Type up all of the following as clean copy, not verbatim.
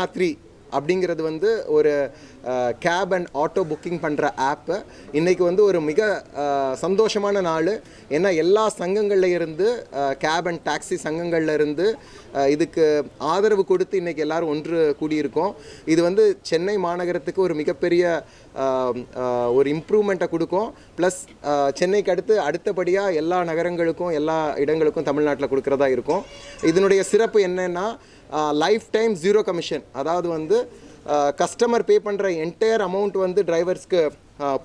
யாத்ரி அப்படிங்கிறது வந்து ஒரு கேப் அண்ட் ஆட்டோ புக்கிங் பண்ணுற ஆப்பு. இன்றைக்கி வந்து ஒரு மிக சந்தோஷமான நாள். ஏன்னா எல்லா சங்கங்களில் இருந்து கேப் அண்ட் டாக்ஸி சங்கங்களில் இருந்து இதுக்கு ஆதரவு கொடுத்து இன்றைக்கி எல்லோரும் ஒன்று கூடியிருக்கோம். இது வந்து சென்னை மாநகரத்துக்கு ஒரு மிகப்பெரிய ஒரு இம்ப்ரூவ்மெண்ட்டை கொடுக்கும். ப்ளஸ் சென்னைக்கு அடுத்தபடியாக எல்லா நகரங்களுக்கும் எல்லா இடங்களுக்கும் தமிழ்நாட்டில் கொடுக்குறதா இருக்கும். இதனுடைய சிறப்பு என்னென்னா லைஃப் டைம் ஜீரோ கமிஷன். அதாவது வந்து கஸ்டமர் பே பண்ணுற என்டையர் அமௌண்ட் வந்து டிரைவர்ஸ்க்கு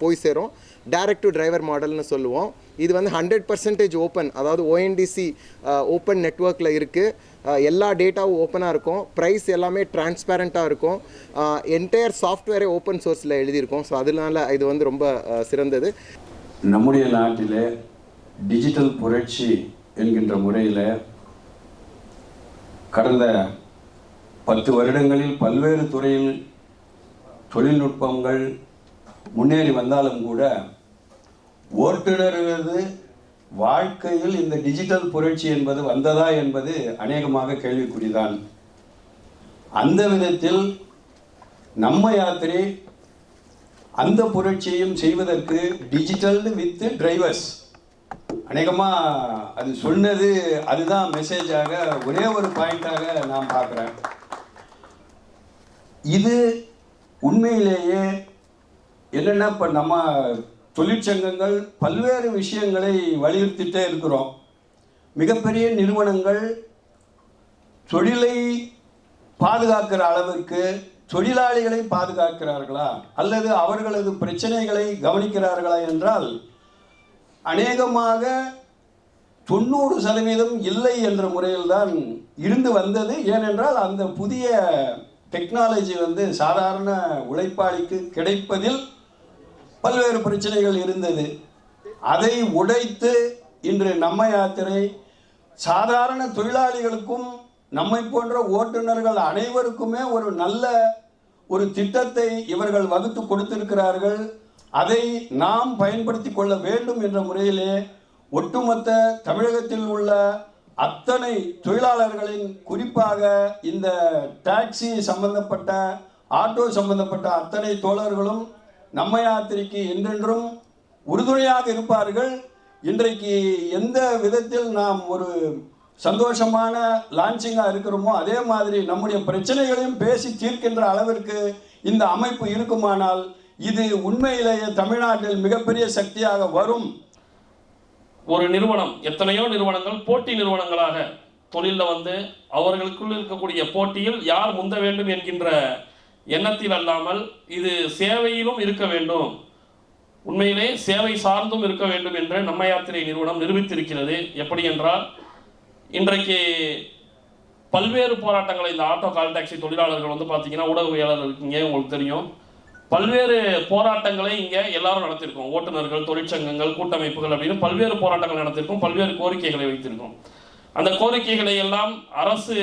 போய் சேரும். டைரக்ட் டு டிரைவர் மாடல்னு சொல்லுவோம். இது வந்து 100% ஓப்பன், அதாவது ஓஎன்டிசி ஓப்பன் நெட்வொர்க்கில் இருக்குது. எல்லா டேட்டாவும் ஓப்பனாக இருக்கும். ப்ரைஸ் எல்லாமே டிரான்ஸ்பேரண்ட்டாக இருக்கும். என்டையர் சாஃப்ட்வேரே ஓப்பன் சோர்ஸில் எழுதியிருக்கோம். ஸோ அதனால இது வந்து ரொம்ப சிறந்தது. நம்முடைய நாட்டில் டிஜிட்டல் புரட்சி என்கின்ற முறையில் கடந்த 10 வருடங்களில் பல்வேறு துறையில் தொழில்நுட்பங்கள் முன்னேறி வந்தாலும் கூட ஓட்டுநர்களது வாழ்க்கையில் இந்த டிஜிட்டல் புரட்சி என்பது வந்ததா என்பது அநேகமாக கேள்விக்குறிதான். அந்த விதத்தில் நம்ம யாத்திரை அந்த புரட்சியையும் செய்வதற்கு டிஜிட்டல் வித் டிரைவர்ஸ், அநேகமாக அது சொன்னது அதுதான் மெசேஜாக, ஒரே ஒரு பாயிண்டாக நான் பார்க்குறேன். இது உண்மையிலேயே என்னென்னா, இப்போ நம்ம தொழிற்சங்கங்கள் பல்வேறு விஷயங்களை வலியுறுத்திட்டே இருக்கிறோம். மிகப்பெரிய நிறுவனங்கள் தொழிலை பாதுகாக்கிற அளவிற்கு தொழிலாளிகளை பாதுகாக்கிறார்களா அல்லது அவர்களது பிரச்சனைகளை கவனிக்கிறார்களா என்றால் அநேகமாக 90% இல்லை என்ற முறையில் தான் இருந்து வந்தது. ஏனென்றால் அந்த புதிய டெக்னாலஜி வந்து சாதாரண உழைப்பாளிக்கு கிடைப்பதில் பல்வேறு பிரச்சனைகள் இருந்தது. அதை உடைத்து இன்று நம்ம யாத்திரை சாதாரண தொழிலாளிகளுக்கும் நம்மை போன்ற ஓட்டுநர்கள் அனைவருக்குமே ஒரு நல்ல ஒரு திட்டத்தை இவர்கள் வகுத்து கொடுத்திருக்கிறார்கள். அதை நாம் பயன்படுத்தி கொள்ள வேண்டும் என்ற முறையிலே ஒட்டுமொத்த தமிழகத்தில் உள்ள அத்தனை தொழிலாளர்களின், குறிப்பாக இந்த டாக்ஸி சம்பந்தப்பட்ட ஆட்டோ சம்பந்தப்பட்ட அத்தனை தோழர்களும் நம்ம யாத்திரைக்கு என்றென்றும் உறுதுணையாக இருப்பார்கள். இன்றைக்கு எந்த விதத்தில் நாம் ஒரு சந்தோஷமான லான்ச்சிங்காக இருக்கிறோமோ அதே மாதிரி நம்முடைய பிரச்சனைகளையும் பேசி தீர்க்கின்ற அளவிற்கு இந்த அமைப்பு இருக்குமானால் இது உண்மையிலேயே தமிழ்நாட்டில் மிகப்பெரிய சக்தியாக வரும். ஒரு நிறுவனம், எத்தனையோ நிறுவனங்கள் போட்டி நிறுவனங்களாக தொழிலில் வந்து அவர்களுக்குள் இருக்கக்கூடிய போட்டியில் யார் முந்த வேண்டும் என்கின்ற எண்ணத்தில் அல்லாமல் இது சேவையிலும் இருக்க வேண்டும், உண்மையிலே சேவை சார்ந்தும் இருக்க வேண்டும் என்று நம்ம யாத்திரை நிறுவனம் நிரூபித்திருக்கிறது. எப்படி என்றால், இன்றைக்கு பல்வேறு போராட்டங்களை இந்த ஆட்டோ கால் டாக்ஸி தொழிலாளர்கள் வந்து பார்த்தீங்கன்னா, ஊடகவியலாளர் இருக்கீங்க, உங்களுக்கு தெரியும், பல்வேறு போராட்டங்களை இங்கே எல்லாரும் நடத்தியிருக்கோம். ஓட்டுநர்கள், தொழிற்சங்கங்கள், கூட்டமைப்புகள் அப்படின்னு பல்வேறு போராட்டங்கள் நடத்தியிருக்கோம். பல்வேறு கோரிக்கைகளை வைத்திருக்கோம். அந்த கோரிக்கைகளை எல்லாம் அரசு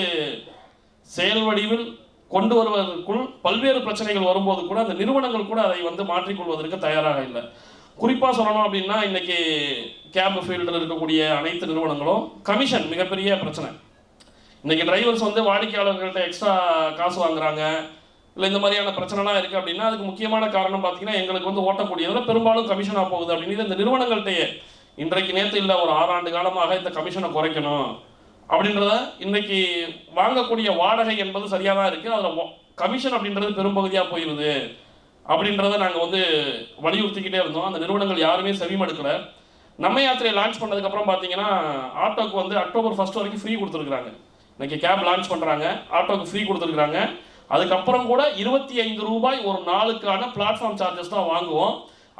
செயல் வடிவில் கொண்டு வருவதற்குள் பல்வேறு பிரச்சனைகள் வரும்போது கூட அந்த நிறுவனங்கள் கூட அதை வந்து மாற்றிக்கொள்வதற்கு தயாராக இல்லை. குறிப்பாக சொல்லணும் அப்படின்னா, இன்னைக்கு கேப் ஃபீல்டில் இருக்கக்கூடிய அனைத்து நிறுவனங்களும் கமிஷன் மிகப்பெரிய பிரச்சனை. இன்னைக்கு டிரைவர்ஸ் வந்து வாடிக்கையாளர்கள்ட்ட எக்ஸ்ட்ரா காசு வாங்குறாங்க, இல்லை இந்த மாதிரியான பிரச்சனைலாம் இருக்குது அப்படின்னா அதுக்கு முக்கியமான காரணம் பார்த்தீங்கன்னா, எங்களுக்கு வந்து ஓட்டக்கூடியதில் பெரும்பாலும் கமிஷனாக போகுது அப்படின்னு இந்த நிறுவனங்கள்கிட்டயே இன்றைக்கு நேற்று இல்லை ஒரு 6 ஆண்டு காலமாக இந்த கமிஷனை குறைக்கணும் அப்படின்றத, இன்னைக்கு வாங்கக்கூடிய வாடகை என்பது சரியாக தான் இருக்குது, அதில் கமிஷன் அப்படின்றது பெரும்பகுதியாக போயிடுது அப்படின்றத நாங்கள் வந்து வலியுறுத்திக்கிட்டே இருந்தோம். அந்த நிறுவனங்கள் யாருமே செவிமடுக்கலை. நம்ம யாத்திரை லான்ச் பண்ணதுக்கப்புறம் பார்த்தீங்கன்னா, ஆட்டோக்கு வந்து அக்டோபர் 1 வரைக்கும் ஃப்ரீ கொடுத்துருக்குறாங்க. இன்னைக்கு கேப் லான்ச் பண்ணுறாங்க, ஆட்டோக்கு ஃப்ரீ கொடுத்துருக்குறாங்க. அதுக்கப்புறம் கூட 25 ரூபாய் ஒரு நாளுக்கான பிளாட்ஃபார்ம் சார்ஜஸ் தான் வாங்குவோம்.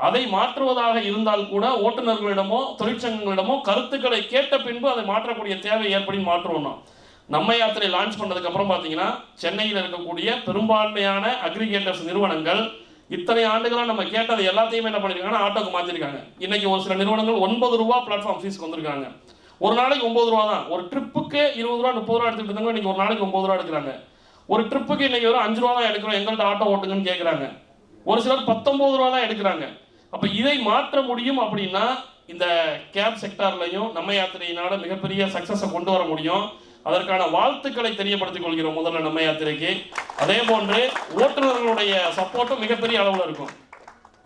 அதை மாற்றுவதாக இருந்தால் கூட ஓட்டுநர்களிடமோ தொழிற்சங்கங்களிடமோ கருத்துக்களை கேட்ட பின்பு அதை மாற்றக்கூடிய தேவை ஏற்படின்னு மாற்றுவோம். நம்ம யாத்திரை லான்ச் பண்ணதுக்கப்புறம் பார்த்தீங்கன்னா, சென்னையில் இருக்கக்கூடிய பெரும்பான்மையான அக்ரிகேட்டர்ஸ் நிறுவனங்கள் இத்தனை ஆண்டுகளாக நம்ம கேட்டது எல்லாத்தையுமே என்ன பண்ணியிருக்காங்கன்னா ஆட்டோக்கு மாற்றிருக்காங்க. இன்னைக்கு ஒரு சில நிறுவனங்கள் 9 ரூபா பிளாட்ஃபார்ம் ஃபீஸ்க்கு வந்திருக்காங்க. ஒரு நாளைக்கு 9 ரூபா தான். ஒரு ட்ரிப்புக்கு 20 ரூபா 30 ரூபா எடுத்துக்கிட்டு இருந்தாங்க, இன்னைக்கு ஒரு நாளைக்கு 9 ரூபா எடுக்கிறாங்க. ஒரு ட்ரிப்புக்கு இன்னைக்கு வெறும் 5 ரூபா தான் எடுக்கிறோம், எங்கள்கிட்ட ஆட்டோ ஓட்டுங்கன்னு கேட்குறாங்க. ஒரு சிலர் 19 ரூபா தான் எடுக்கிறாங்க. அப்போ இதை மாற்ற முடியும் அப்படின்னா இந்த கேப் செக்டார்லையும் நம்ம யாத்திரையினால மிகப்பெரிய சக்ஸஸை கொண்டு வர முடியும். அதற்கான வாழ்த்துக்களை தெரியப்படுத்திக் கொள்கிறோம் முதல்ல நம்ம யாத்திரைக்கு. அதே போன்று ஓட்டுநர்களுடைய சப்போர்ட்டும் மிகப்பெரிய அளவில் இருக்கும்.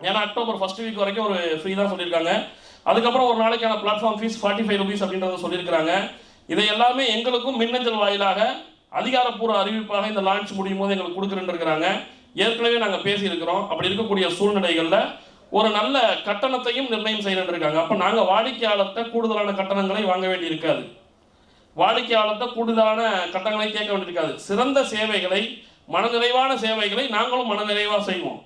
ஏன்னா அக்டோபர் ஃபர்ஸ்ட் வீக் வரைக்கும் ஒரு ஃப்ரீ தான் சொல்லியிருக்காங்க. அதுக்கப்புறம் ஒரு நாளைக்கான பிளாட்ஃபார்ம் ஃபீஸ் 45 rupees அப்படின்றத சொல்லியிருக்கிறாங்க. இதை எல்லாமே எங்களுக்கும் மின்னஞ்சல் வாயிலாக அதிகாரப்பூர்வ அறிவிப்பாக இந்த லான்ச் முடியும் போது எங்களுக்கு கொடுக்குறேன்னு இருக்கிறாங்க. ஏற்கனவே நாங்கள் பேசியிருக்கிறோம். அப்படி இருக்கக்கூடிய சூழ்நிலைகளில் ஒரு நல்ல கட்டணத்தையும் நிர்ணயம் செய்யணுன்னு இருக்காங்க. அப்போ நாங்கள் வாடிக்கையாளர்கிட்ட கூடுதலான கட்டணங்களை வாங்க வேண்டி இருக்காது, வாடிக்கையாளர்கிட்ட கூடுதலான கட்டணங்களை கேட்க வேண்டியிருக்காது. சிறந்த சேவைகளை, மனநிறைவான சேவைகளை நாங்களும் மனநிறைவாக செய்வோம்.